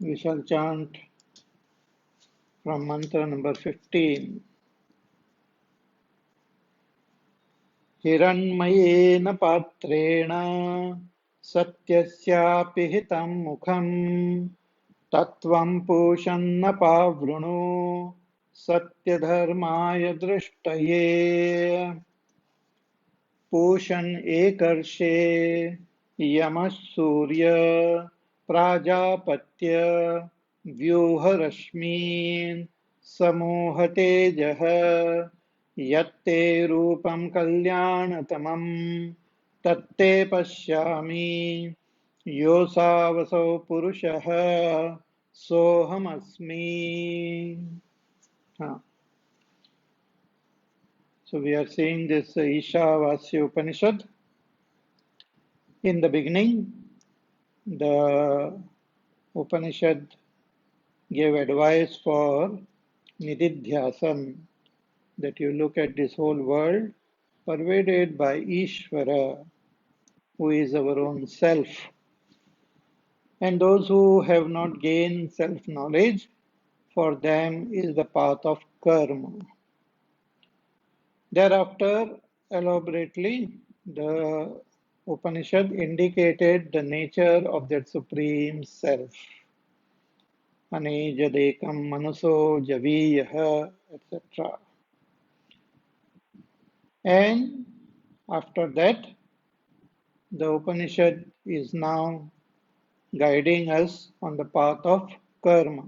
We shall chant from mantra number 15. हिरण्मयेन पात्रेण सत्यस्यापि हितं मुखं तत्त्वं पूषन्न पावृणु सत्यधर्माय दृष्टये पूषन् एकर्षे यमः सूर्य प्राजापत्य व्यूहरश्मीन् समूहतेजः यत्ते रूपं कल्याणतमं तत्ते पश्यामि योऽसावसौ पुरुषः सोऽहमस्मि. So we are seeing this Ishavasya Upanishad. In the beginning, the Upanishad gave advice for Nididhyasam, that you look at this whole world pervaded by Ishvara, who is our own self. And those who have not gained self-knowledge, for them is the path of karma. Thereafter, elaborately, the Upanishad indicated the nature of that Supreme Self. Anejadekam manuso javiyaha, etc. And after that, the Upanishad is now guiding us on the path of karma.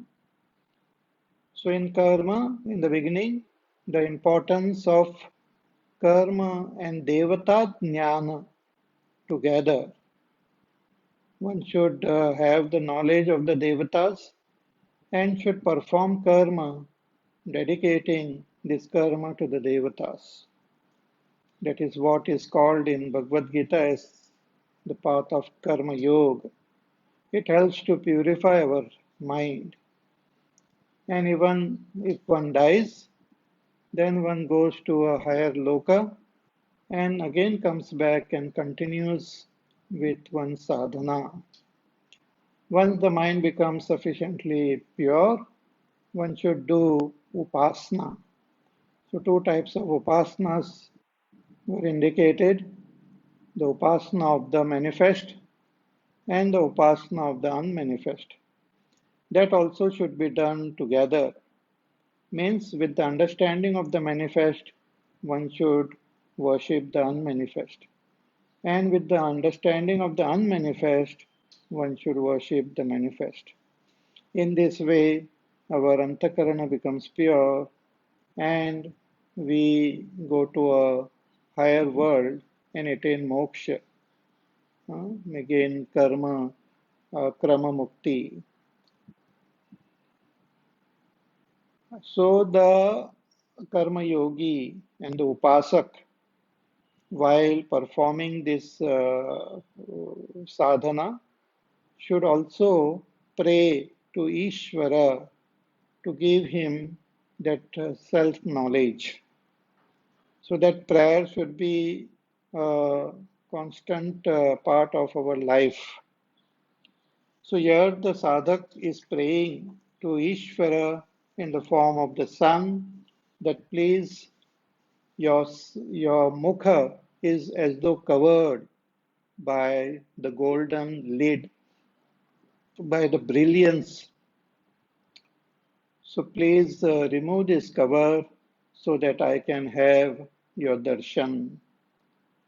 So in karma, in the beginning, the importance of karma and devata jnana together. One should have the knowledge of the devatas and should perform karma, dedicating this karma to the devatas. That is what is called in Bhagavad Gita as the path of karma yoga. It helps to purify our mind. And even if one dies, then one goes to a higher loka and again comes back and continues with one's sadhana. Once the mind becomes sufficiently pure, one should do upasana. So two types of upasanas were indicated, the upasana of the manifest and the upasana of the unmanifest. That also should be done together. Means with the understanding of the manifest, one should worship the unmanifest. And with the understanding of the unmanifest, one should worship the manifest. In this way, our antakarana becomes pure and we go to a higher world and attain moksha, again karma, krama mukti. So the karma yogi and the upasak, while performing this sadhana, should also pray to Ishvara to give him that self-knowledge. So that prayer should be a constant part of our life. So here the sadhak is praying to Ishvara in the form of the sun that please your mukha is as though covered by the golden lid, by the brilliance. So please remove this cover so that I can have your darshan.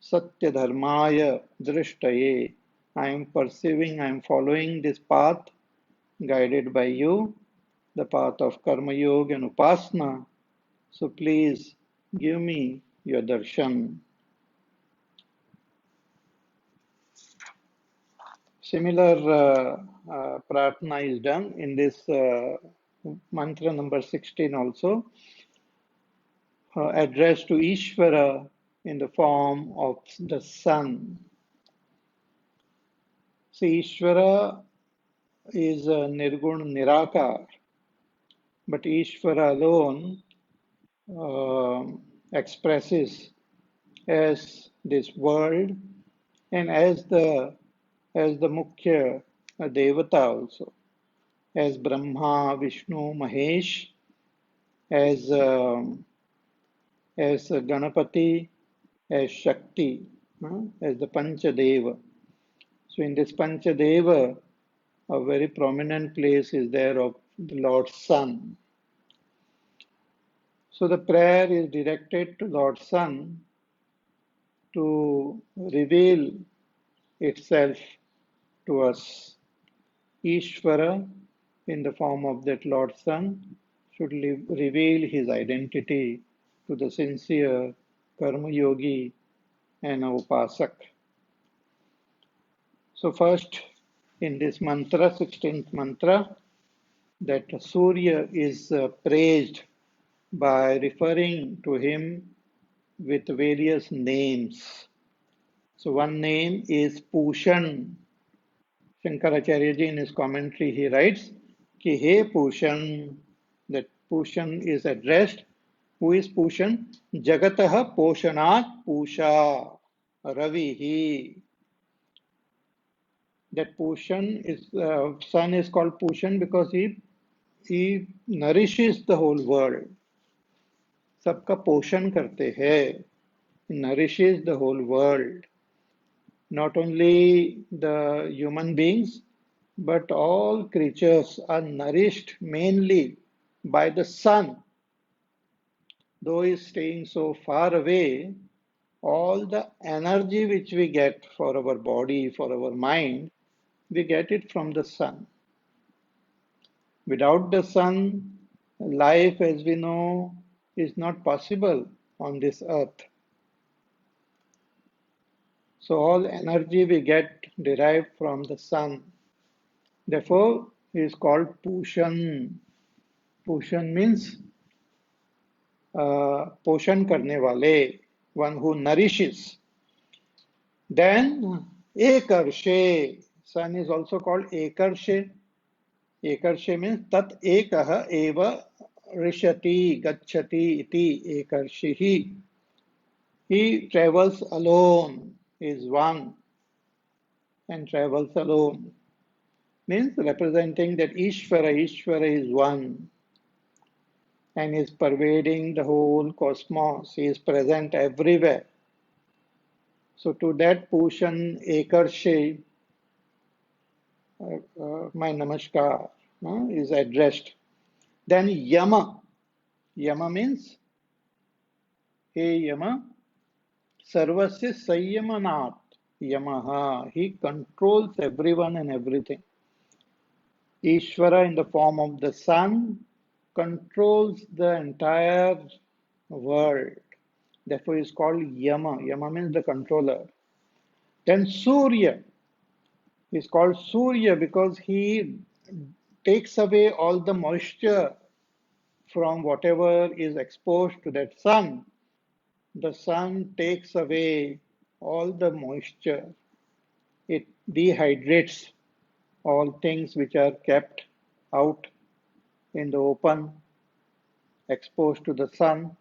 Satya dharmaya drishtaye. I am perceiving, I am following this path guided by you, the path of karma yoga and upasana. So please give me your darshan. Similar pratna is done in this mantra number 16 also, addressed to Ishvara in the form of the sun. See, Ishvara is a Nirgun Nirakar, but Ishvara alone expresses as this world and as the Mukhya Devata also. as Brahma, Vishnu, Mahesh, as Ganapati, as Shakti, as the Panchadeva. So in this Panchadeva, a very prominent place is there of the Lord Sun. So the prayer is directed to Lord Sun to reveal itself to us. Ishvara, in the form of that Lord Sun, should reveal his identity to the sincere karma yogi and upasak. So first, in this mantra, 16th mantra, that Surya is praised by referring to him with various names. So one name is Pushan. Shankaracharya ji in his commentary he writes, Ki He Pushan, that Pushan is addressed. Who is Pushan? Jagataha Poshanat Pusha Ravihi. That Pushan is, sun is called Pushan because he nourishes the whole world. सबका पोषण करते हैं. Nourishes the whole world. Not only the human beings, but all creatures are nourished mainly by the sun. Though he is staying so far away, all the energy which we get for our body, for our mind, we get it from the sun. Without the sun, life as we know is not possible on this earth. So all energy we get derived from the sun. Therefore, he is called Pushan. Pushan means पोषण करने वाले, one who nourishes. Then Ekarshe, sun is also called Ekarshe. Ekarshe means tat ekah eva rishati gacchati iti ekarshihi. He travels alone, is one and travels alone. Means representing that Ishvara is one and is pervading the whole cosmos. He is present everywhere. So to that Pushan Ekarshe, my namaskar is addressed. Then Yama. Yama means, Hey Yama, Sarvasya Sanyamanat. Yamaha. He controls everyone and everything. Ishvara in the form of the sun controls the entire world. Therefore, he is called Yama. Yama means the controller. Then Surya is called Surya because he takes away all the moisture from whatever is exposed to that sun. The sun takes away all the moisture. It dehydrates all things which are kept out in the open, exposed to the sun.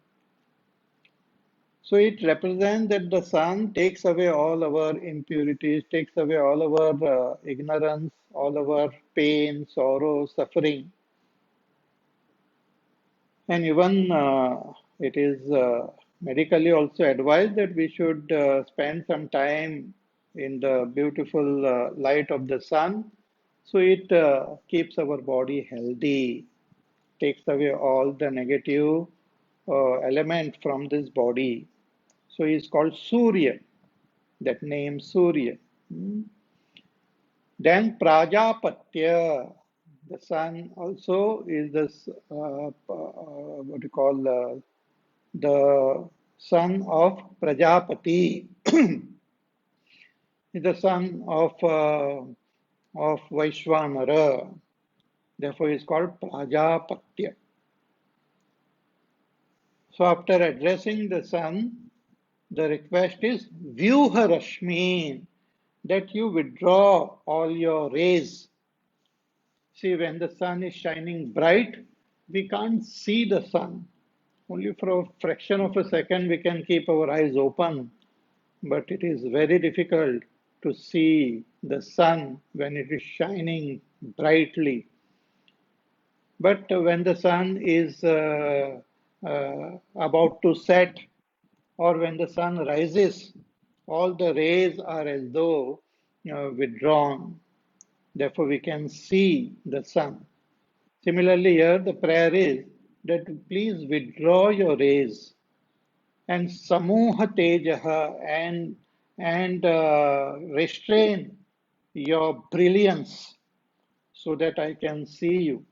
So it represents that the sun takes away all our impurities, takes away all our ignorance, all our pain, sorrow, suffering. And even it is medically also advised that we should spend some time in the beautiful light of the sun. So it keeps our body healthy, takes away all the negative element from this body. So he is called Surya, that name Surya. Then Prajapatya, the sun also is this, what you call, the son of Prajapati, is the son of Vaishvanara. Therefore, he is called Prajapatya. So after addressing the sun, the request is Vyuha Rashmi, that you withdraw all your rays. See, when the sun is shining bright, we can't see the sun. Only for a fraction of a second we can keep our eyes open. But it is very difficult to see the sun when it is shining brightly. But when the sun is about to set, or when the sun rises, all the rays are as though withdrawn. Therefore, we can see the sun. Similarly, here the prayer is that please withdraw your rays and samuha tejaha and restrain your brilliance so that I can see you.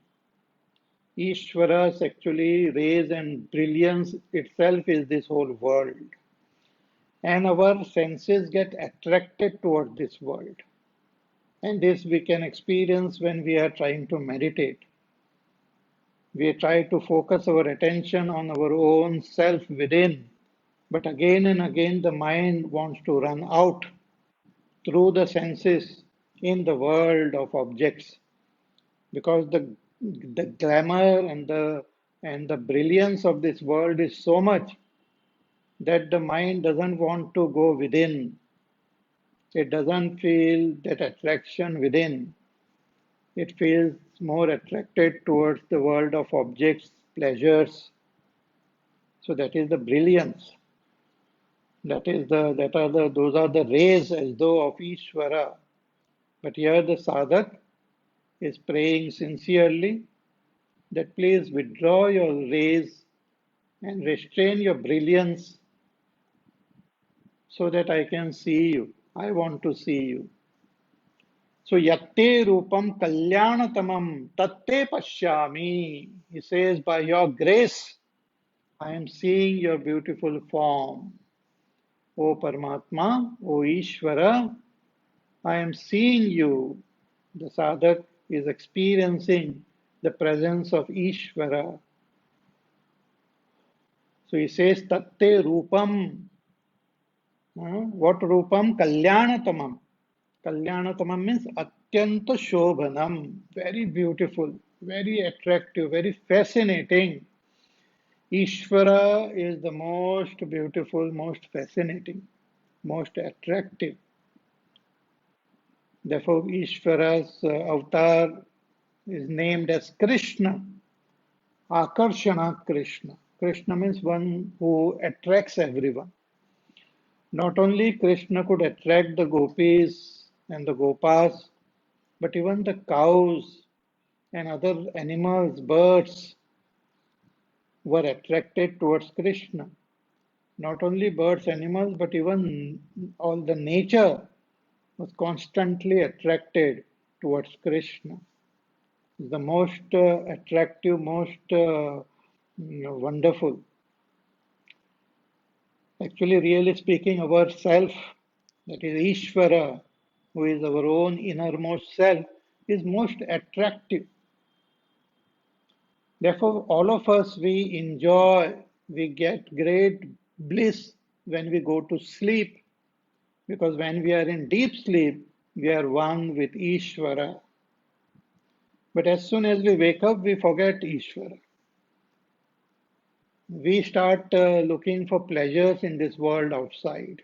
Ishvara's actually rays and brilliance itself is this whole world. And our senses get attracted toward this world. And this we can experience when we are trying to meditate. We try to focus our attention on our own self within, but again and again the mind wants to run out through the senses in the world of objects because the glamour and the brilliance of this world is so much that the mind doesn't want to go within. It doesn't feel that attraction within. It feels more attracted towards the world of objects, pleasures. So that is the brilliance. Those are the rays as though of Ishvara. But here the sadhak is praying sincerely that please withdraw your rays and restrain your brilliance so that I can see you. I want to see you. So yatte rupam kalyanatamam tatte pashyami. He says, by your grace, I am seeing your beautiful form. O Paramatma, O Ishvara, I am seeing you. The sadhak is experiencing the presence of Ishvara. So he says, tatte rupam. What rupam? Kalyanatamam. Kalyanatamam means atyanta shobhanam. Very beautiful, very attractive, very fascinating. Ishvara is the most beautiful, most fascinating, most attractive. Therefore, Ishvara's avatar is named as Krishna, Akarshana Krishna. Krishna means one who attracts everyone. Not only Krishna could attract the gopis and the gopas, but even the cows and other animals, birds, were attracted towards Krishna. Not only birds, animals, but even all the nature was constantly attracted towards Krishna. The most attractive, most wonderful. Actually, really speaking, our self, that is Ishvara, who is our own innermost self, is most attractive. Therefore, all of us, we enjoy, we get great bliss when we go to sleep, because when we are in deep sleep, we are one with Ishvara. But as soon as we wake up, we forget Ishvara. We start looking for pleasures in this world outside.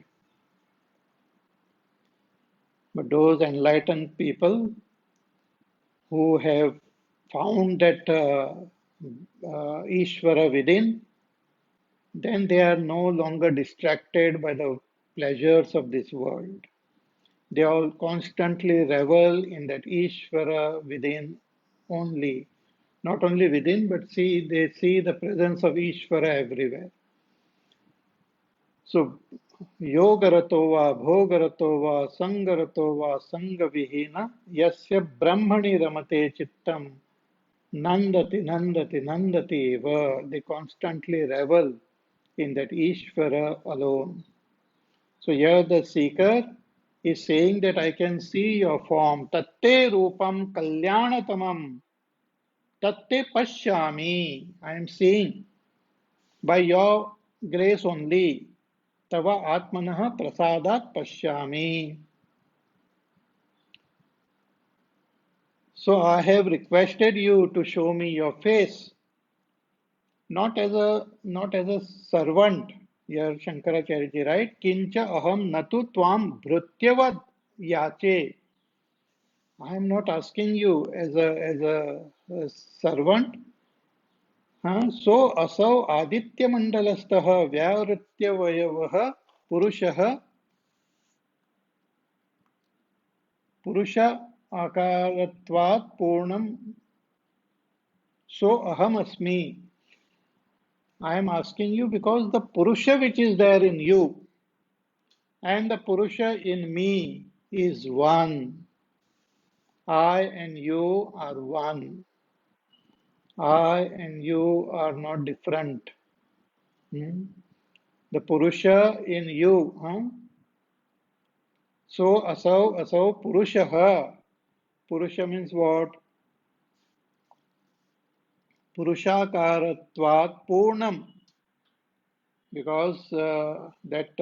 But those enlightened people who have found that Ishvara within, then they are no longer distracted by the pleasures of this world. They all constantly revel in that Ishvara within only. Not only within, but they see the presence of Ishvara everywhere. So, Yogarato va, Bhogarato va, Sangarato va, Sangavihina, Yasya Brahmani Ramate Chittam, Nandati, Nandati, Nandati eva. They constantly revel in that Ishvara alone. So here the seeker is saying that I can see your form. Tatte rupam kalyanatamam. Tatte pashyami. I am seeing by your grace only. Tava atmanah prasadat pashyami. So I have requested you to show me your face, not as a servant. Here Shankaracharya, right? Kincha aham natu tvam bhrutyavad yache. I am not asking you as a servant. So असौ आदित्यमण्डलस्थः व्यावृत्यवयवः पुरुषः पुरुष आकारत्वात् पूर्णं so aham asmi. I am asking you because the Purusha which is there in you and the Purusha in me is one. I and you are one. I and you are not different. Hmm? The Purusha in you. So asau Purushaha. Purusha means what? Purushakaratvat Purnam. Because that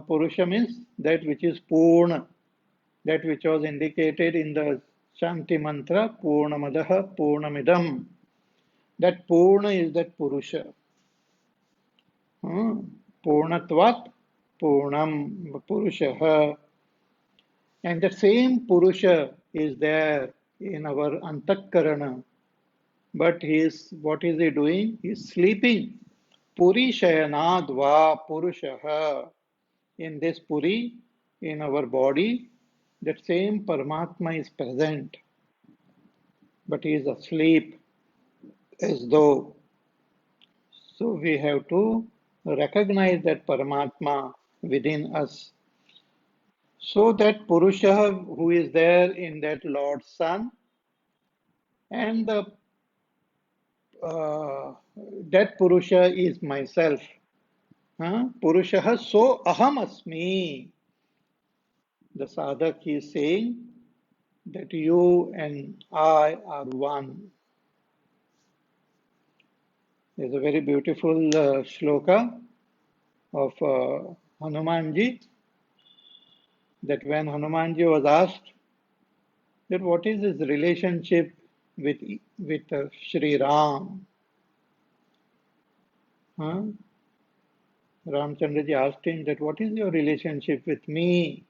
Purusha means that which is Purna. That which was indicated in the Shanti mantra, Purnamadaha Purnamidam. That Purna is that Purusha. Purnatvat Purnam Purushaha. And the same Purusha is there in our Antakarana. But what is he doing? He is sleeping. Puri Shayanadva Purushaha. In this Puri, in our body, that same Paramatma is present. But he is asleep as though. So we have to recognize that Paramatma within us. So that Purusha who is there in that Lord's Son and the that Purusha is myself. Purusha so aham asmi. The sadhak is saying that you and I are one. There's a very beautiful shloka of Hanumanji, that when Hanumanji was asked that what is his relationship with Sri Ram, Ramchandraji asked him that what is your relationship with me?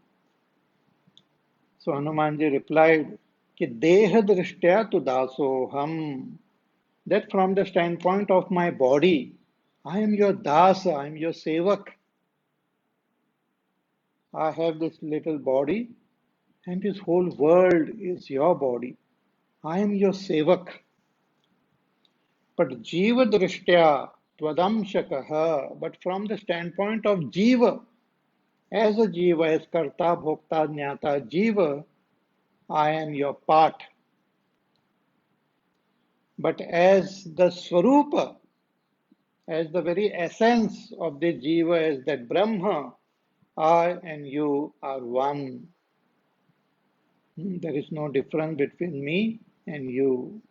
So Hanumanji replied कि देह दृष्टया तु दासोहम, that from the standpoint of my body, I am your dasa, I am your sevak. I have this little body and this whole world is your body. I am your sevak. But jiva drishtya twadamshakaha, but from the standpoint of jiva, as a jiva, as karta, bhokta, jnata, jiva, I am your part. But as the swarupa, as the very essence of the jiva, as that Brahma, I and you are one. There is no difference between me and you.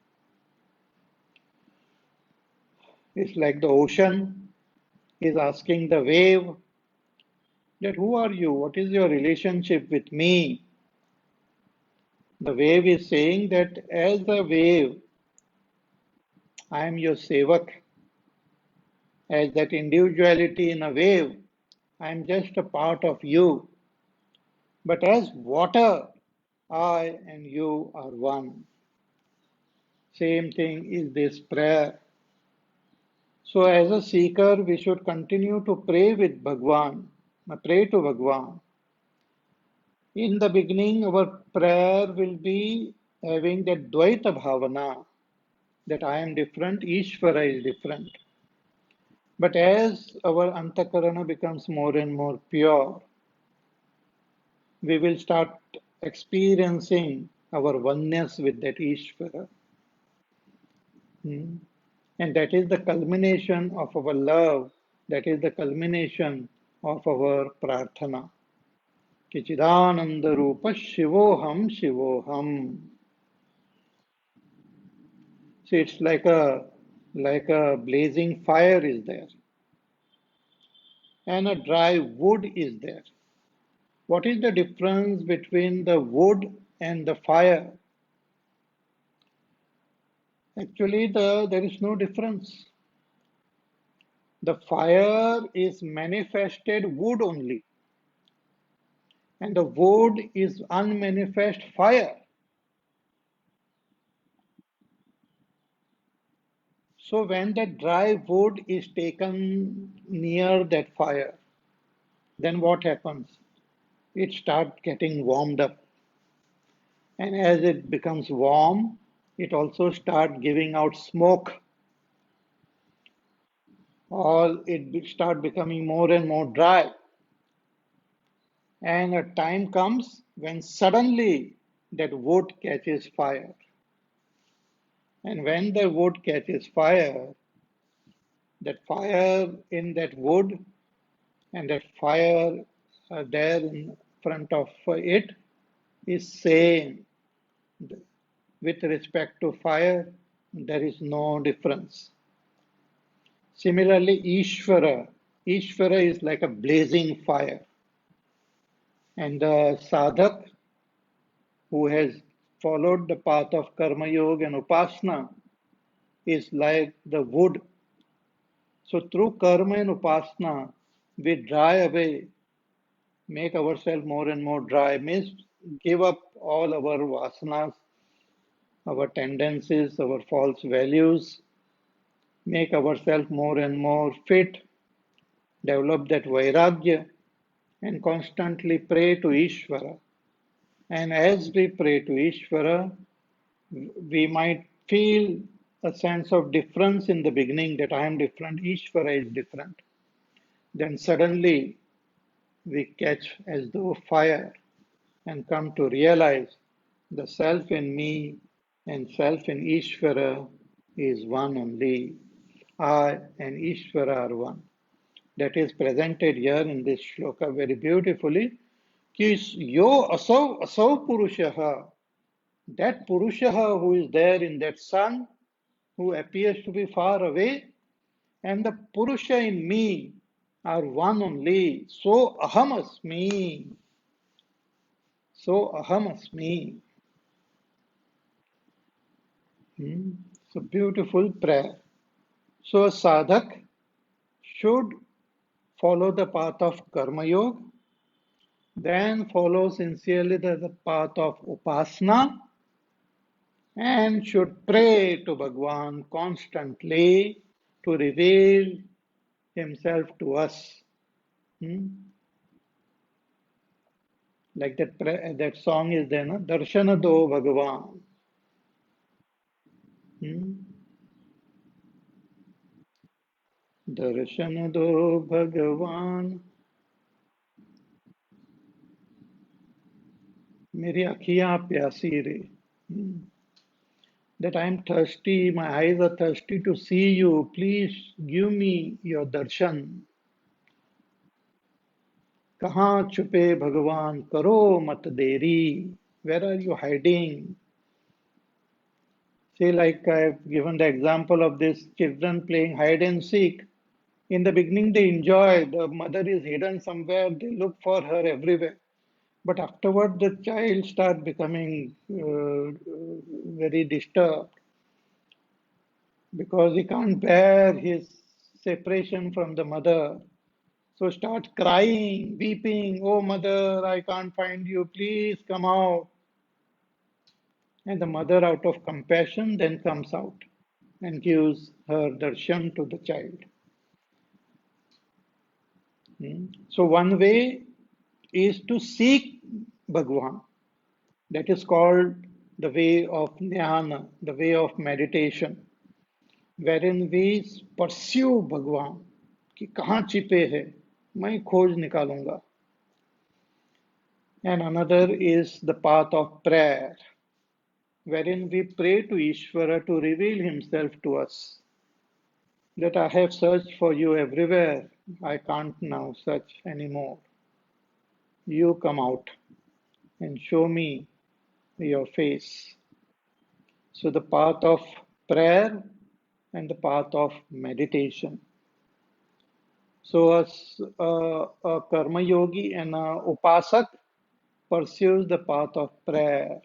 It's like the ocean is asking the wave that who are you? What is your relationship with me? The wave is saying that as the wave, I am your sevak. As that individuality in a wave, I am just a part of you. But as water, I and you are one. Same thing is this prayer. So as a seeker, we should continue to pray with Bhagwan, pray to Bhagwan. In the beginning, our prayer will be having that Dvaita Bhavana, that I am different, Ishvara is different. But as our Antakarana becomes more and more pure, we will start experiencing our oneness with that Ishvara. And that is the culmination of our love, that is the culmination of our prarthana. Kichidananda Rupa Shivoham Shivoham. See, it's like a blazing fire is there, and a dry wood is there. What is the difference between the wood and the fire? Actually, there is no difference. The fire is manifested wood only, and the wood is unmanifest fire. So when the dry wood is taken near that fire, then what happens? It starts getting warmed up. And as it becomes warm, it also starts giving out smoke, or it start becoming more and more dry. And a time comes when suddenly that wood catches fire. And when the wood catches fire, that fire in that wood and that fire there in front of it is same. With respect to fire, there is no difference. Similarly, Ishvara is like a blazing fire. And the sadhak who has followed the path of Karma Yoga and Upasana is like the wood. So through Karma and Upasana, we dry away, make ourselves more and more dry, means give up all our vasanas, our tendencies, our false values, make ourselves more and more fit, develop that vairagya, and constantly pray to Ishvara. And as we pray to Ishvara, we might feel a sense of difference in the beginning, that I am different, Ishvara is different. Then suddenly we catch as though fire and come to realize the self in me and self in Ishvara is one only. I and Ishvara are one. That is presented here in this shloka very beautifully. Ki yo asau asau purushaha, that purushaha who is there in that sun, who appears to be far away, and the purusha in me are one only. So aham asmi. So aham asmi. It's a beautiful prayer. So a sadhak should follow the path of karma yoga, then follow sincerely the path of upasana, and should pray to Bhagwan constantly to reveal himself to us. Hmm? Like that song is there, na? Darshana do Bhagwan. Hmm? Darshan do Bhagwan. मेरी अखियां प्यासी रे. Hmm. That I am thirsty, my eyes are thirsty to see you. Please give me your darshan. कहाँ छुपे भगवान करो मत देरी. Where are you hiding? See, like I've given the example of this children playing hide and seek. In the beginning, they enjoy. The mother is hidden somewhere. They look for her everywhere. But afterward, the child starts becoming very disturbed because he can't bear his separation from the mother. So start crying, weeping, oh mother, I can't find you, please come out. And the mother, out of compassion, then comes out and gives her darshan to the child. So one way is to seek Bhagwan. That is called the way of jnana, the way of meditation, wherein we pursue Bhagwan. कि कहाँ छिपे है, मैं खोज निकालूंगा. And another is the path of prayer, wherein we pray to Ishvara to reveal himself to us. That I have searched for you everywhere, I can't now search anymore. You come out and show me your face. So the path of prayer and the path of meditation. So a karma yogi and a upasak pursues the path of prayer,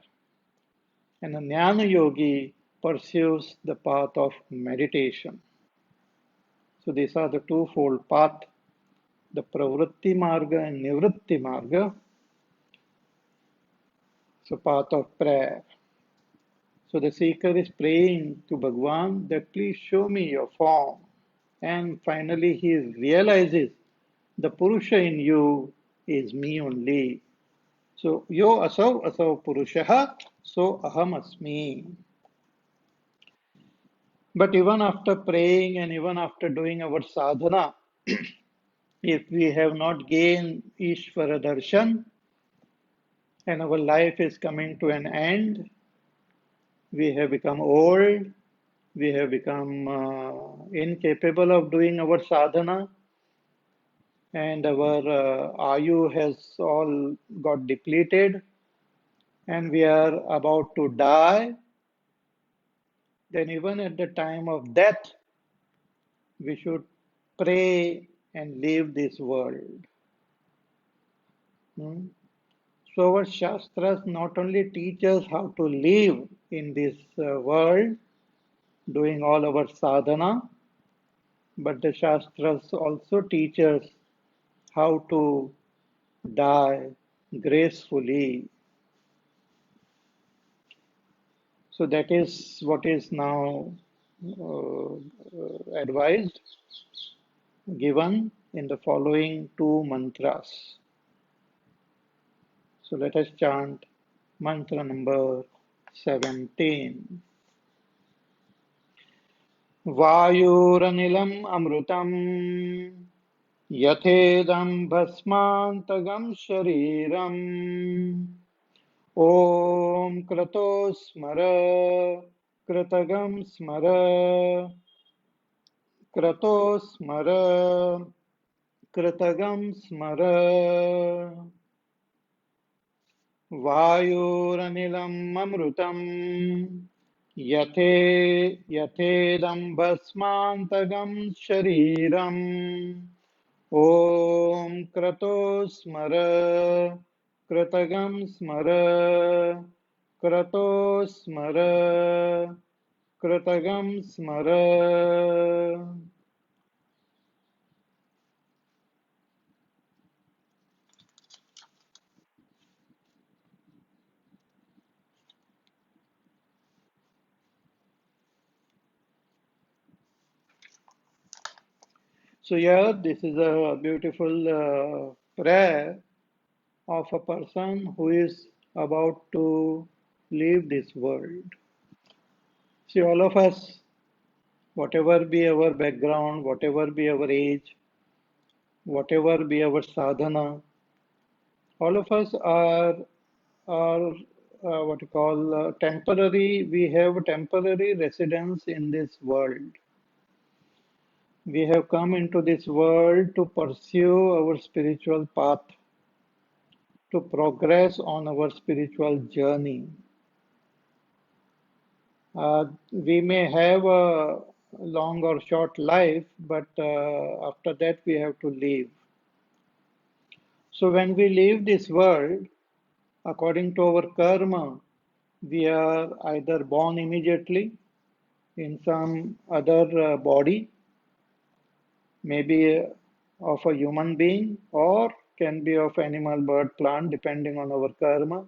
and a jnana yogi pursues the path of meditation. So these are the twofold path, the pravritti marga and nivritti marga. So path of prayer. So the seeker is praying to Bhagwan that please show me your form. And finally he realizes the Purusha in you is me only. So yo asau asau Purushaha, so aham asmi. But even after praying and even after doing our sadhana, if we have not gained Ishvara darshan and our life is coming to an end, we have become old, we have become incapable of doing our sadhana, and our ayu has all got depleted, and we are about to die, then even at the time of death, we should pray and leave this world. Hmm? So our Shastras not only teach us how to live in this world, doing all our sadhana, but the Shastras also teach us how to die gracefully. So that is what is now advised, given in the following two mantras. So let us chant mantra number 17. वायुरनिलम् अमृतम् यथेदं भस्मान्तगं शरीरम् ॐ क्रतो स्मर कृतगं स्मर क्रतो स्मर कृतगं स्मर वायुरनिलम् अमृतम् यथेदं भस्मान्तगं शरीरम् ॐ क्रतो स्मर कृतगं स्मर क्रतो स्मर कृतगं स्मर. So here this is a beautiful prayer of a person who is about to leave this world. See, all of us, whatever be our background, whatever be our age, whatever be our sadhana, all of us are what you call temporary. We have temporary residence in this world. We have come into this world to pursue our spiritual path, to progress on our spiritual journey. We may have a long or short life, but after that we have to leave. So when we leave this world, according to our karma, we are either born immediately in some other body, maybe of a human being, or can be of animal, bird, plant, depending on our karma.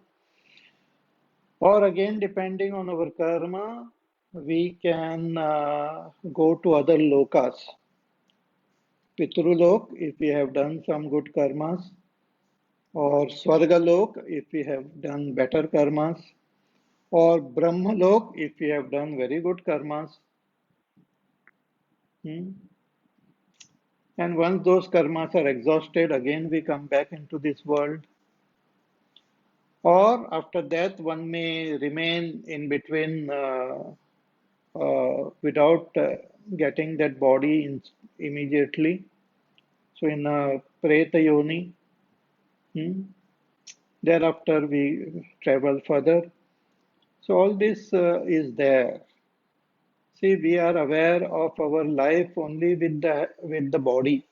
Or again, depending on our karma, we can go to other lokas. Pitrulok, if we have done some good karmas, or Swargalok, if we have done better karmas, or Brahmalok, if we have done very good karmas. Hmm? And once those karmas are exhausted, again we come back into this world. Or after death, one may remain in between without getting that body immediately. So in Preta Yoni, hmm, thereafter we travel further. So all this is there. See, we are aware of our life only with the body,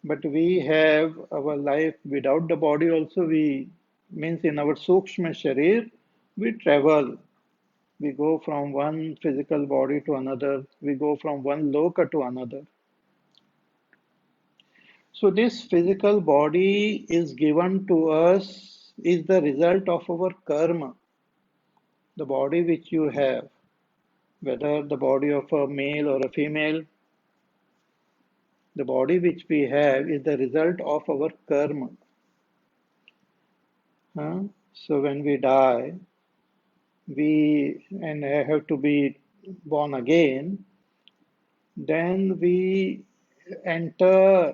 but we have our life without the body also. We means in our Sukshma Sharir, we travel. We go from one physical body to another. We go from one loka to another. So this physical body is given to us is the result of our karma. the body which you have, whether the body of a male or a female, the body which we have is the result of our karma. Huh? So when we die, we and have to be born again, then we enter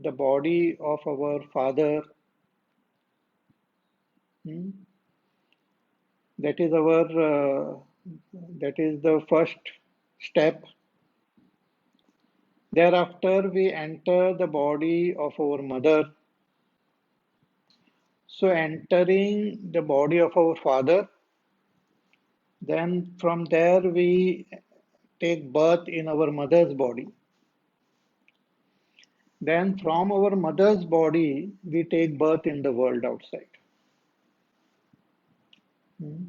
the body of our father. Hmm? That is our that is the first step. Thereafter, we enter the body of our mother. So entering the body of our father, then from there we take birth in our mother's body. Then from our mother's body, we take birth in the world outside. Hmm.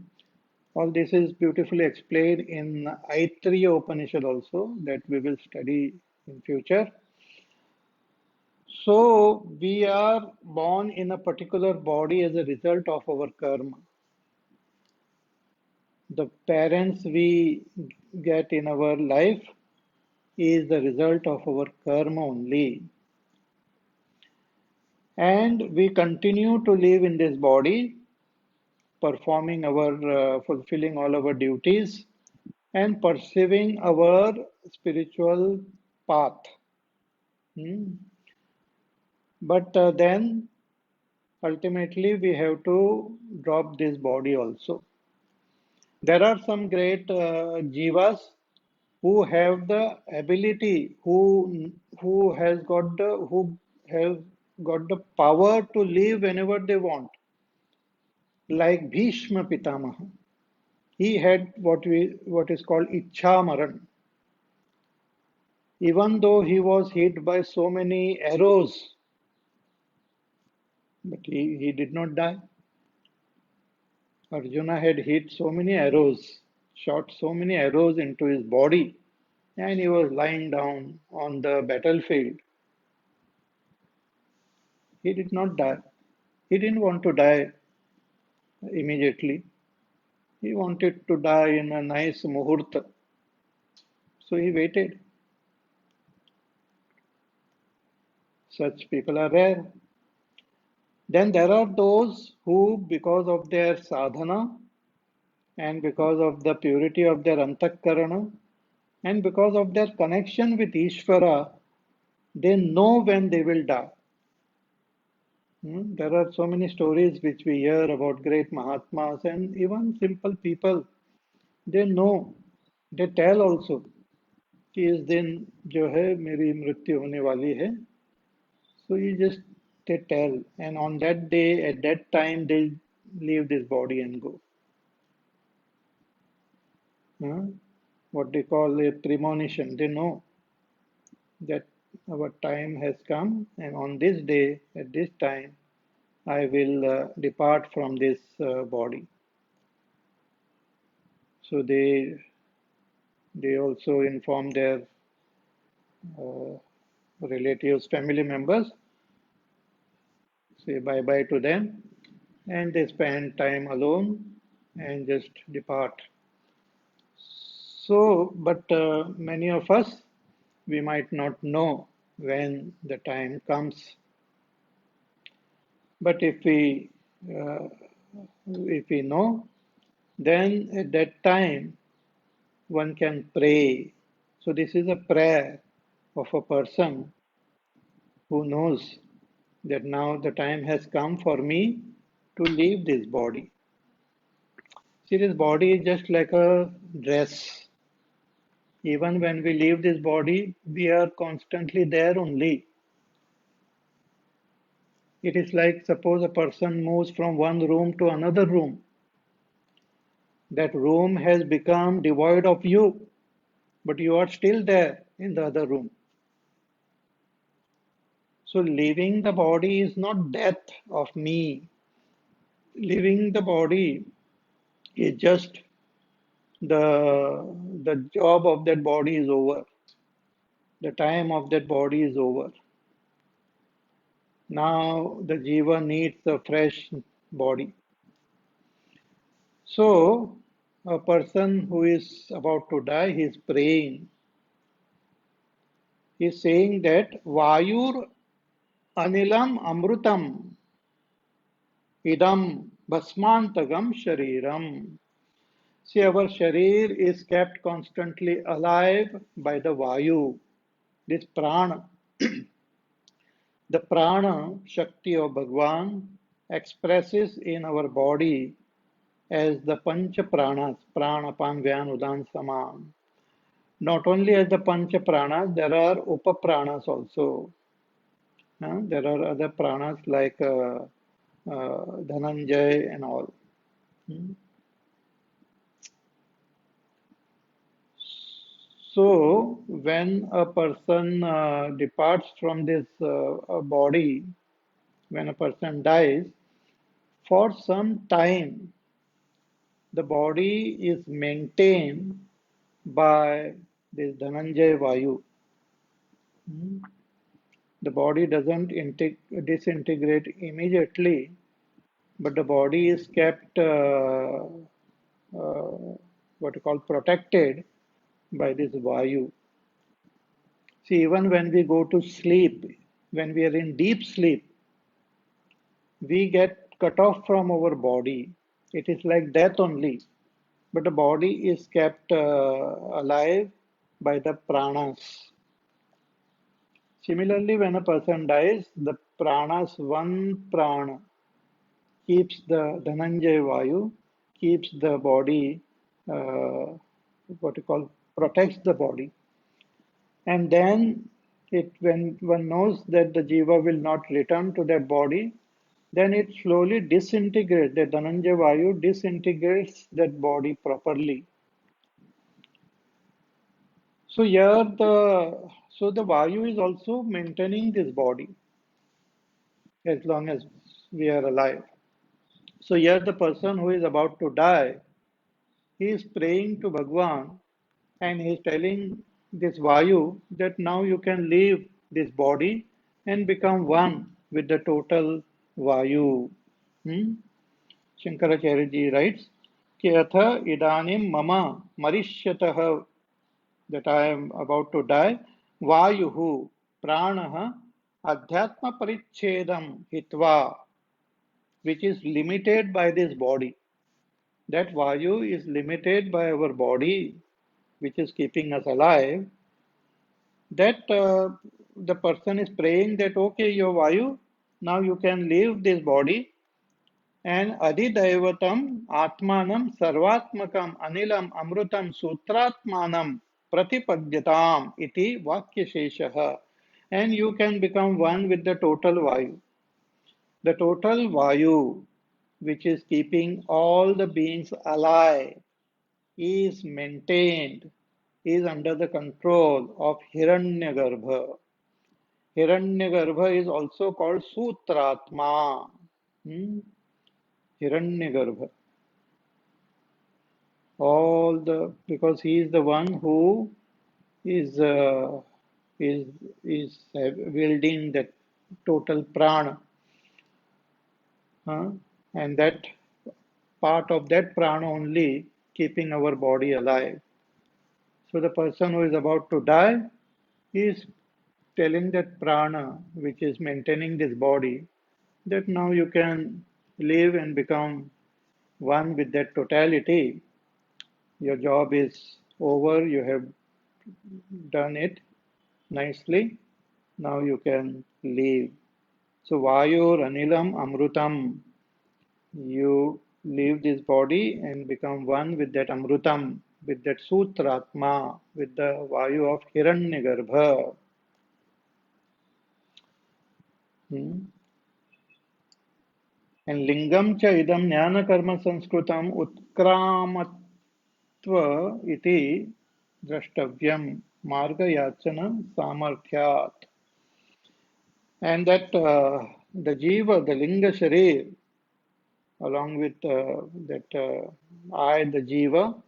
All this is beautifully explained in Aittiriya Upanishad also that we will study in future. So we are born in a particular body as a result of our karma. The parents we get in our life is the result of our karma only. And we continue to live in this body, performing fulfilling all our duties and pursuing our spiritual path. Hmm. But then ultimately we have to drop this body also. There are some great jivas who have the ability, who have got the power to live whenever they want, like Bhishma Pitamaha. He had what is called Ichha Maran. Even though he was hit by so many arrows, but he did not die. Arjuna had hit so many arrows, shot so many arrows into his body, and he was lying down on the battlefield. He did not die. He didn't want to die immediately. He wanted to die in a nice muhurta. So he waited. Such people are rare. Then there are those who, because of their sadhana and because of the purity of their antakarana and because of their connection with Ishvara, they know when they will die. There are so many stories which we hear about great Mahatmas and even simple people. They know, they tell also कि इस दिन जो है मेरी मृत्यु होने वाली है. So you just they tell, and on that day, at that time, they leave this body and go. Huh? What they call a premonition. They know that our time has come, and on this day, at this time, I will depart from this body. So they also inform their uh, relatives, family members, say bye bye to them, and they spend time alone and just depart. So, but many of us, we might not know when the time comes. But uh, if we know, then at that time one can pray. So this is a prayer of a person who knows that now the time has come for me to leave this body. See, this body is just like a dress. Even when we leave this body, we are constantly there only. It is like suppose a person moves from one room to another room. That room has become devoid of you, but you are still there in the other room. So leaving the body is not death of me. Leaving the body is just the job of that body is over. The time of that body is over. Now the jiva needs a fresh body. So a person who is about to die, he is praying. He is saying that Vayur Anilam Amrutam Idam Bhasmantagam Shariram. See, our sharir is kept constantly alive by the Vayu, this prana. The prana, Shakti of Bhagwan, expresses in our body as the Pancha Pranas, Prana, Pan, Vyan, Udan, Saman. Not only as the Pancha Pranas, there are Upapranas also. There are other pranas like Dhananjay and all. Hmm. So, when a person departs from this body, when a person dies, for some time the body is maintained by this Dhananjay Vayu. Hmm. The body doesn't disintegrate immediately, but the body is kept what you call protected by this Vayu. See, even when we go to sleep, when we are in deep sleep, we get cut off from our body. It is like death only, but the body is kept alive by the pranas. Similarly, when a person dies, the pranas, one prana, keeps the Dhananjay Vayu, keeps the body, what you call, protects the body. And then when one knows that the jiva will not return to that body, then it slowly disintegrates. The Dhananjay Vayu disintegrates that body properly. So here the Vayu is also maintaining this body as long as we are alive. So here the person who is about to die, he is praying to Bhagwan and he is telling this Vayu that now you can leave this body and become one with the total Vayu. Hmm? Shankaracharya ji writes, कि अथ इदानीं मम मरिष्यतः, that I am about to die, Vayuhu Pranaha Adhyatma Parichedam Hitva, which is limited by this body. That Vayu is limited by our body, which is keeping us alive. That the person is praying that, okay, your Vayu, now you can leave this body and Adidaivatam Atmanam Sarvatmakam Anilam Amrutam Sutratmanam Pratipadyatam iti Vakyasheshaha. And you can become one with the total Vayu. The total Vayu, which is keeping all the beings alive, is maintained, is under the control of Hiranyagarbha. Hiranyagarbha is also called Sutratma. Hmm? Hiranyagarbha. All the because he is the one who is uh, is wielding the total prana, huh? And that part of that prana only keeping our body alive. So the person who is about to die is telling that prana, which is maintaining this body, that now you can live and become one with that totality. Your job is over, you have done it nicely. Now you can leave. So Vayur Anilam Amrutam. You leave this body and become one with that Amrutam, with that Sutratma, with the Vayu of Hiranyagarbha. Hmm? And Lingam cha idam jnana karma sanskrutam utkramatva iti drashtavyam marga yachana samarthyat. And that the jiva, the linga sharir, along with that I, the jiva,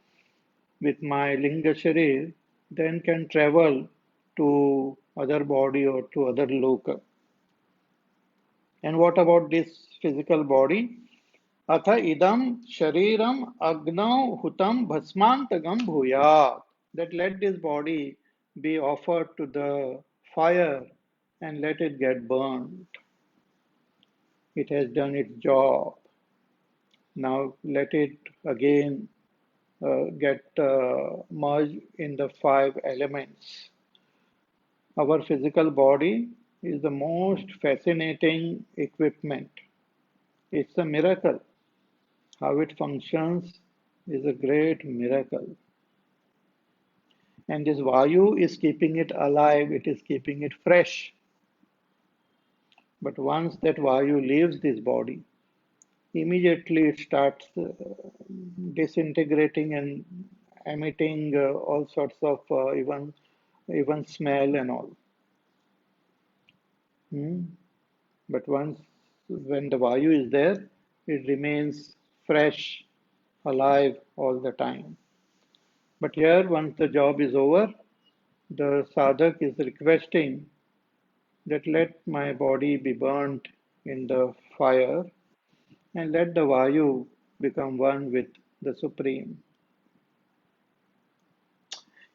with my linga sharir, then can travel to other body or to other loka. And what about this physical body? अथ idam shariram agnau hutam bhasmantagam bhuyat. That let this body be offered to the fire and let it get burned. It has done its job. Now let it again get merged in the five elements. Our physical body is the most fascinating equipment. It's a miracle. How it functions is a great miracle. And this Vayu is keeping it alive, it is keeping it fresh. But once that Vayu leaves this body, immediately it starts disintegrating and emitting all sorts of even smell and all. Hmm. But once when the Vayu is there, it remains fresh, alive all the time. But here, once the job is over, the sadhak is requesting that let my body be burnt in the fire and let the Vayu become one with the Supreme.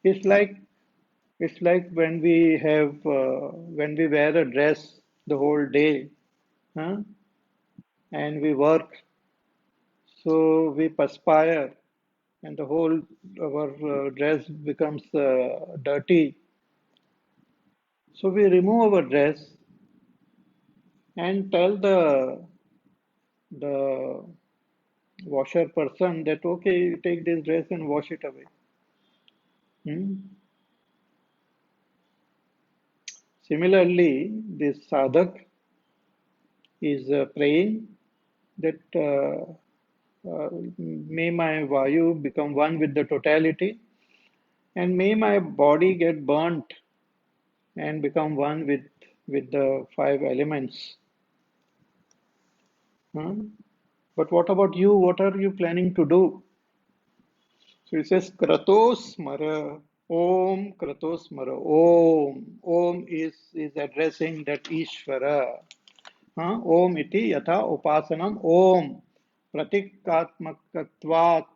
It's like it's like when we wear a dress the whole day, huh? And we work, so we perspire, and the whole our dress becomes dirty. So we remove our dress and tell the washer person that okay, you take this dress and wash it away. Hmm? Similarly, this sadhak is praying that may my vayu become one with the totality and may my body get burnt and become one with the five elements. Huh? But what about you? What are you planning to do? So it says Kratosmara. Om Kratosmara. Om. Om is addressing that Ishvara. Om iti yatha upasanam Om. Pratikatmakatvat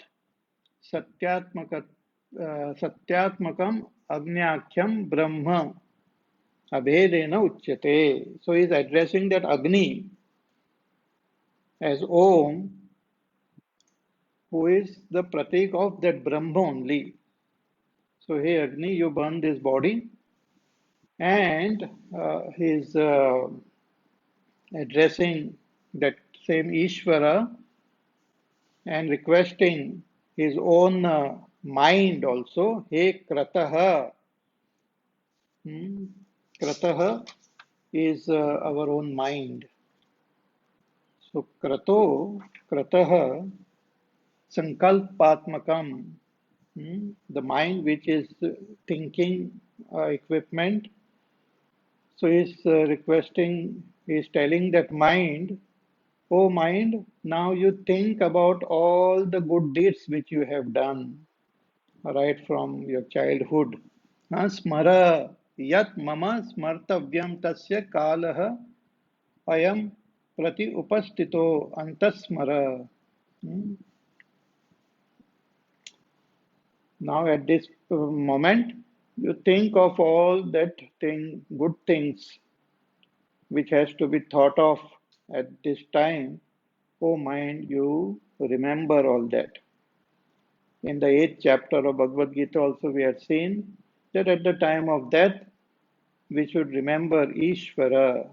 satyatmakat satyatmakam agnyakhyam brahma abhedena uchyate. So he is addressing that Agni as Om, who is the pratik of that Brahma only. So, hey Agni, you burn this body, and he's addressing that same Ishvara and requesting his own mind also. Hey Krataha, hmm? Krataha is our own mind. So, Krataha, Sankalpatmakam, the mind which is thinking equipment. So he's requesting, he's telling that mind, oh mind, now you think about all the good deeds which you have done right from your childhood. Smara yat mama smartavyam tasya kalah ayam prati upastito antasmara. Hmm. Now at this moment, you think of all that good things which has to be thought of at this time. Oh mind, you remember all that. In the 8th chapter of Bhagavad Gita also we have seen that at the time of death we should remember Ishvara,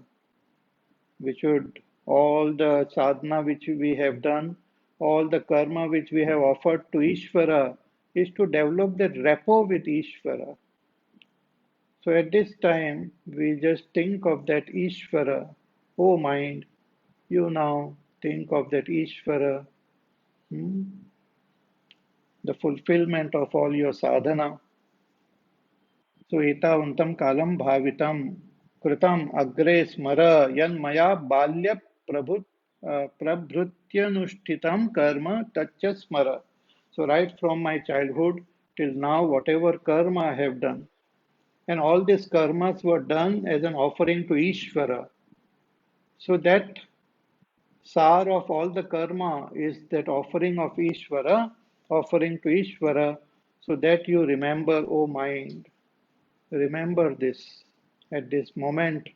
we should all the sadhana which we have done, all the karma which we have offered to Ishvara is to develop that rapport with Ishvara. So at this time we just think of that Ishvara. Oh mind, you now think of that Ishvara, hmm, the fulfillment of all your sadhana. So etavantam kalam bhavitam kritam agre smara yanmaya balya prabhrutyanushtitam karma tachya smara. So right from my childhood till now, whatever karma I have done, and all these karmas were done as an offering to Ishvara. So that Sar of all the karma is that offering to Ishvara, so that you remember, O mind, remember this at this moment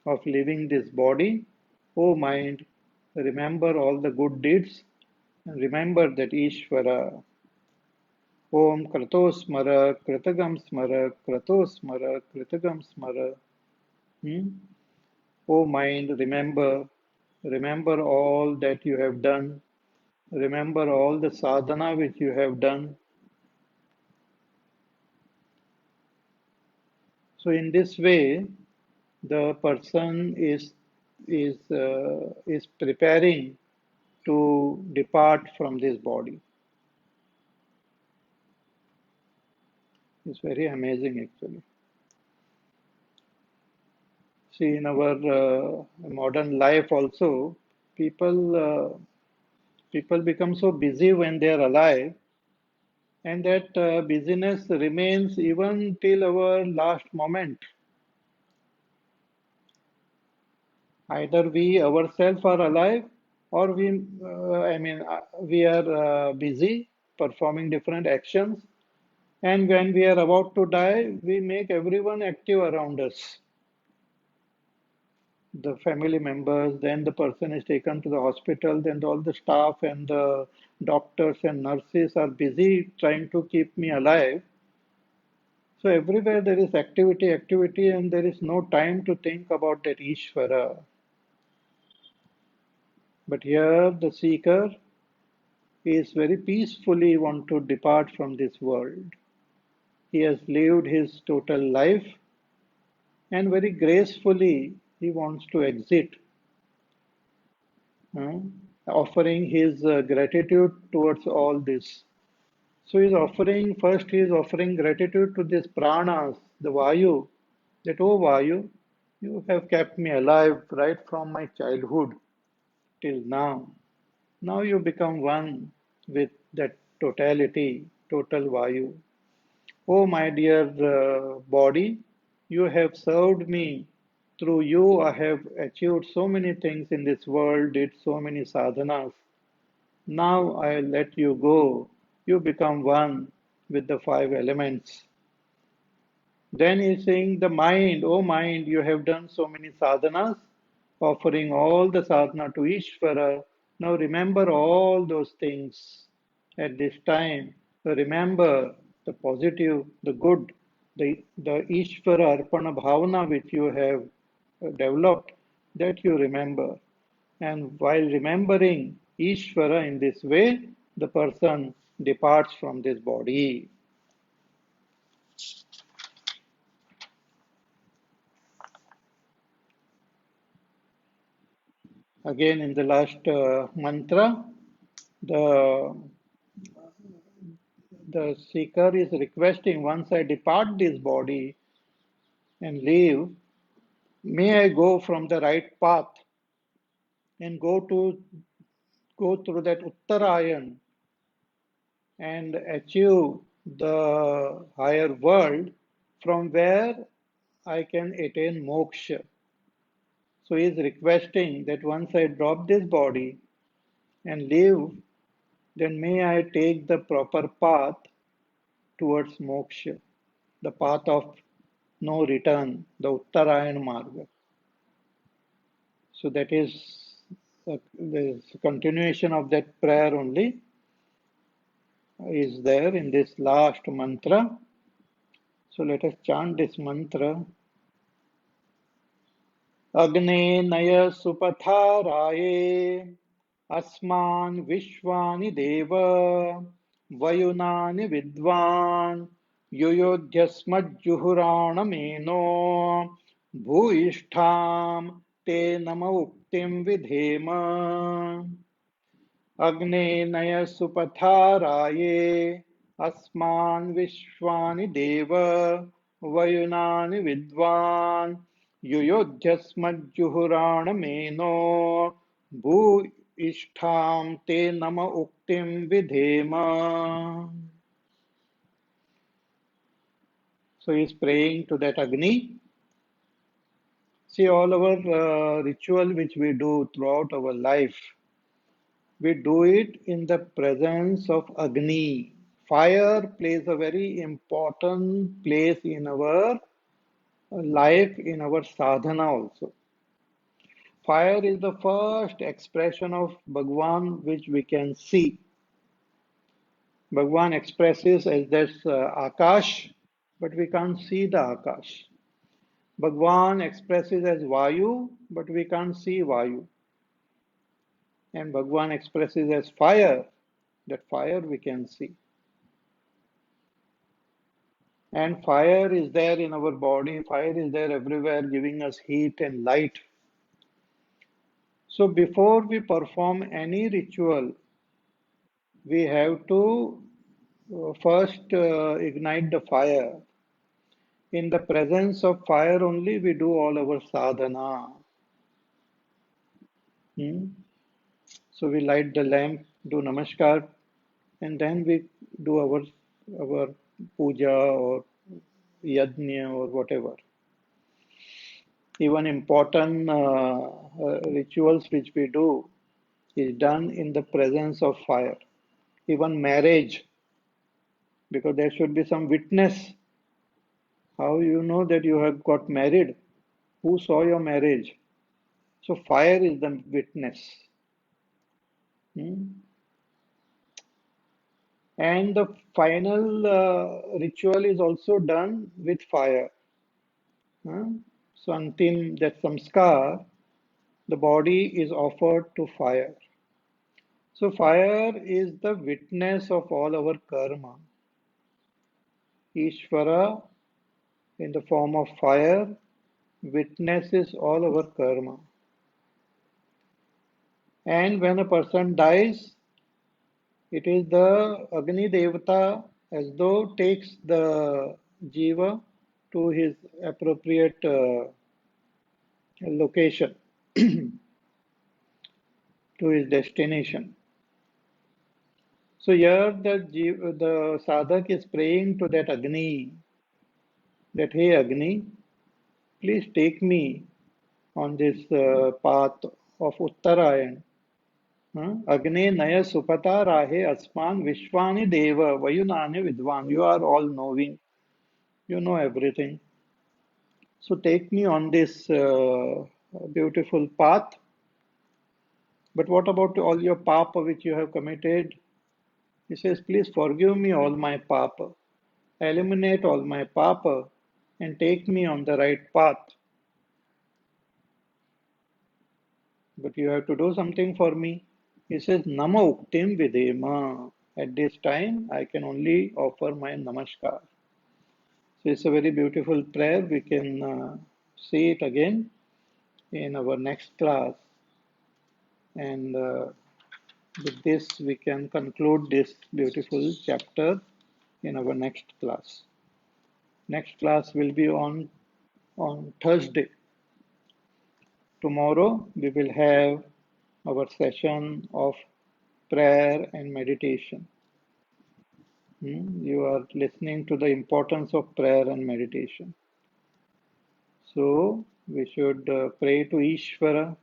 of leaving this body. O mind, remember all the good deeds and remember that Ishvara. Om Kratosmara, Kratagam Smara, Kratosmara, Kratagam Smara. Hmm? O mind, remember all that you have done. Remember all the sadhana which you have done. So in this way, the person is preparing to depart from this body. It's very amazing, actually. See, in our modern life also, people people become so busy when they are alive, and that busyness remains even till our last moment. Either we ourselves are alive, or we are busy performing different actions, and when we are about to die, we make everyone active around us. The family members, then the person is taken to the hospital, then all the staff and the doctors and nurses are busy trying to keep me alive. So everywhere there is activity, and there is no time to think about that Ishvara. But here the seeker is very peacefully want to depart from this world. He has lived his total life, and very gracefully he wants to exit, uh, offering his gratitude towards all this. So he is offering gratitude to this pranas, the Vayu, that, oh Vayu, you have kept me alive right from my childhood till now. Now you become one with that totality, total Vayu. Oh, my dear body, you have served me. Through you, I have achieved so many things in this world, did so many sadhanas. Now I let you go. You become one with the five elements. Then he is saying, the mind, oh mind, you have done so many sadhanas, offering all the sadhana to Ishvara. Now remember all those things at this time. Remember the positive, the good, the Ishvara Arpana Bhavana which you have developed, that you remember. And while remembering Ishvara in this way, the person departs from this body. Again, in the last mantra, the the seeker is requesting, once I depart this body and leave, may I go from the right path and go through that Uttarayan and achieve the higher world from where I can attain moksha. So he is requesting that once I drop this body and live, then may I take the proper path towards moksha, the path of no return, the Uttarayan Marga. So that is the continuation of that prayer only is there in this last mantra. So let us chant this mantra. अग्ने नय सुपथाराये अस्मान् विश्वानि देव वयुनानि विद्वान् युयोध्यस्मज्जुहुराणमेनो भूयिष्ठां ते नम उक्तिं विधेम अग्ने नय सुपथाराये अस्मान् विश्वानि देव वयुनानि विद्वान् युयोध्यस्मज्जुहुराणमेनो भूयिष्ठां ते नम उक्तिं विधेम. So he is praying to that Agni, See, all our ritual which we do throughout our life, we do it in the presence of Agni. Fire plays a very important place in our life, in our sadhana also. Fire is the first expression of Bhagwan which we can see. Bhagwan expresses as this Akash, but we can't see the Akash. Bhagwan expresses as Vayu, but we can't see Vayu. And Bhagwan expresses as fire, that fire we can see. And fire is there in our body, fire is there everywhere, giving us heat and light. So before we perform any ritual, we have to first ignite the fire. In the presence of fire only, we do all our sadhana. Hmm? So we light the lamp, do namaskar, and then we do our puja or yajna or whatever. Even important rituals which we do is done in the presence of fire. Even marriage, because there should be some witness. How you know that you have got married? Who saw your marriage? So fire is the witness. Hmm? And the final ritual is also done with fire. Huh? So until that samskar, the body is offered to fire. So fire is the witness of all our karma. Ishvara, in the form of fire, witnesses all our karma. And when a person dies, it is the Agni Devata as though takes the jiva to his appropriate location, to his destination. So here the sadhak is praying to that Agni, that hey Agni, please take me on this path of Uttarayan. Agne Naya Supata Rahe Asman Vishwani Deva Vayunane Vidwan. You are all knowing, you know everything. So take me on this beautiful path. But what about all your papa which you have committed? He says, please forgive me all my papa, eliminate all my papa, and take me on the right path. But you have to do something for me. He says, Nama Uktim Videma. At this time, I can only offer my namaskar. So it's a very beautiful prayer. We can see it again in our next class. And with this, we can conclude this beautiful chapter in our next class. Next class will be on Thursday. Tomorrow, we will have our session of prayer and meditation. You are listening to the importance of prayer and meditation. So we should pray to Ishvara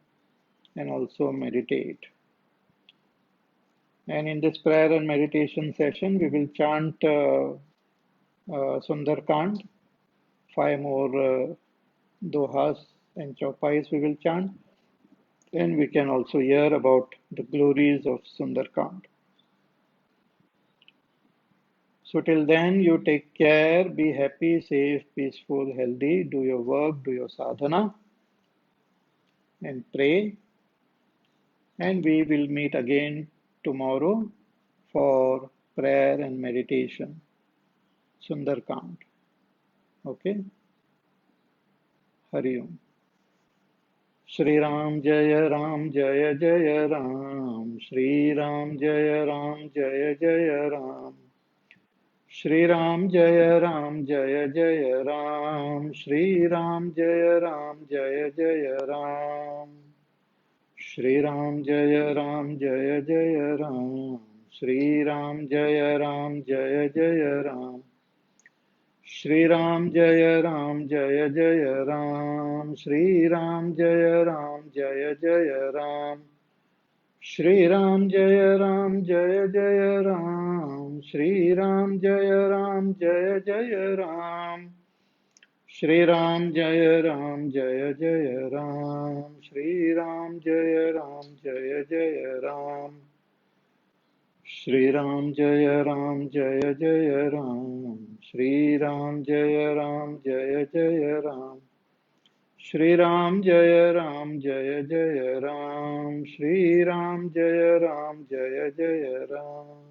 and also meditate. And in this prayer and meditation session, we will chant Sundarkand, 5 more dohas and chaupais we will chant. And we can also hear about the glories of Sundarkand. So till then, you take care, be happy, safe, peaceful, healthy, do your work, do your sadhana, and pray. And we will meet again tomorrow for prayer and meditation. Sundarkand. Okay? Hari Om. Shri Ram Jaya Ram Jaya Jaya Ram. Shri Ram Jaya Ram Jaya Jaya Ram. Shri Ram Jaya Ram Jaya Jaya Ram. Shri Ram Jaya Ram Jaya Jaya Ram. Shri Ram Jaya Ram Jaya Jaya Ram. Shri Ram Jaya Ram Jaya Jaya Ram. Shriram जय जय राम, श्रीराम जय जय राम, श्रीराम जय जय राम, श्रीराम जय जय राम, श्रीराम जय जय राम, श्रीराम जय जय राम, श्रीराम जय जय राम, श्रीराम जय जय राम, श्रीराम जय जय राम, श्रीराम जय जय राम,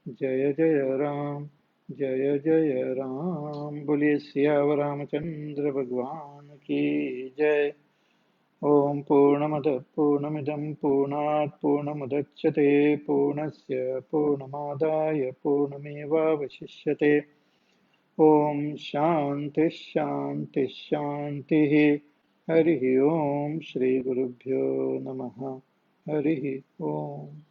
जय जय राम, जय जय राम। बोलिए सियावर रामचंद्र भगवान की जय। ओम पूर्णमदः पूर्णमिदं पूर्णात् पूर्णमुदच्यते पूर्णस्य पूर्णमादाय पूर्णमेवावशिष्यते। ओम शांति शांति शांति। हरि ओम। श्री गुरुभ्यो नमः। हरि ओम।